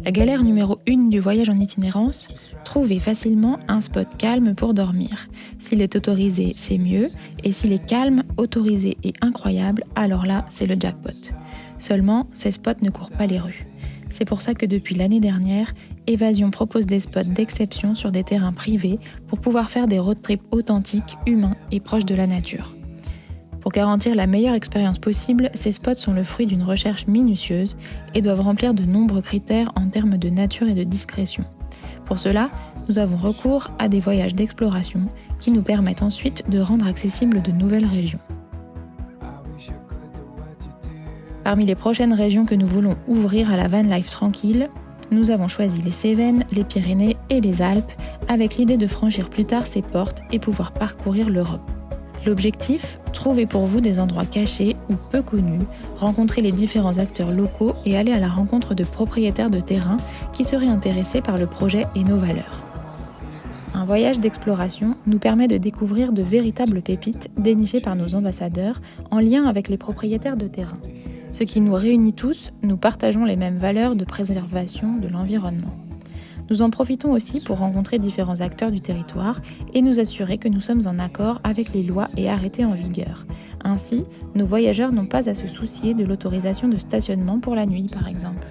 La galère numéro 1 du voyage en itinérance, trouver facilement un spot calme pour dormir. S'il est autorisé, c'est mieux, et s'il est calme, autorisé et incroyable, alors là, c'est le jackpot. Seulement, ces spots ne courent pas les rues. C'est pour ça que depuis l'année dernière, Évasion propose des spots d'exception sur des terrains privés pour pouvoir faire des road trips authentiques, humains et proches de la nature. Pour garantir la meilleure expérience possible, ces spots sont le fruit d'une recherche minutieuse et doivent remplir de nombreux critères en termes de nature et de discrétion. Pour cela, nous avons recours à des voyages d'exploration qui nous permettent ensuite de rendre accessibles de nouvelles régions. Parmi les prochaines régions que nous voulons ouvrir à la van life tranquille, nous avons choisi les Cévennes, les Pyrénées et les Alpes, avec l'idée de franchir plus tard ces portes et pouvoir parcourir l'Europe. L'objectif, trouver pour vous des endroits cachés ou peu connus, rencontrer les différents acteurs locaux et aller à la rencontre de propriétaires de terrains qui seraient intéressés par le projet et nos valeurs. Un voyage d'exploration nous permet de découvrir de véritables pépites dénichées par nos ambassadeurs en lien avec les propriétaires de terrains. Ce qui nous réunit tous, nous partageons les mêmes valeurs de préservation de l'environnement. Nous en profitons aussi pour rencontrer différents acteurs du territoire et nous assurer que nous sommes en accord avec les lois et arrêtés en vigueur. Ainsi, nos voyageurs n'ont pas à se soucier de l'autorisation de stationnement pour la nuit, par exemple.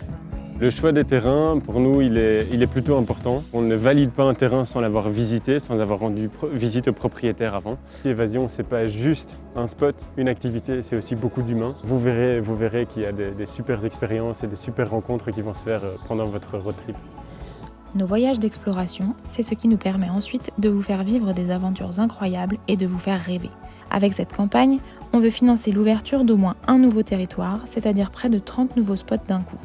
Le choix des terrains, pour nous, il est plutôt important. On ne valide pas un terrain sans l'avoir visité, sans avoir rendu visite au propriétaire avant. L'évasion, c'est pas juste un spot, une activité, c'est aussi beaucoup d'humains. Vous verrez qu'il y a des super expériences et des super rencontres qui vont se faire pendant votre road trip. Nos voyages d'exploration, c'est ce qui nous permet ensuite de vous faire vivre des aventures incroyables et de vous faire rêver. Avec cette campagne, on veut financer l'ouverture d'au moins un nouveau territoire, c'est-à-dire près de 30 nouveaux spots d'un coup.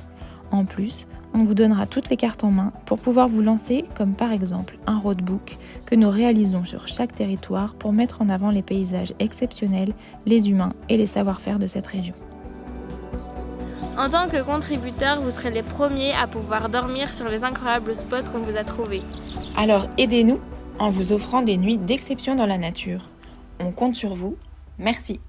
En plus, on vous donnera toutes les cartes en main pour pouvoir vous lancer, comme par exemple un roadbook que nous réalisons sur chaque territoire pour mettre en avant les paysages exceptionnels, les humains et les savoir-faire de cette région. En tant que contributeur, vous serez les premiers à pouvoir dormir sur les incroyables spots qu'on vous a trouvés. Alors aidez-nous en vous offrant des nuits d'exception dans la nature. On compte sur vous. Merci.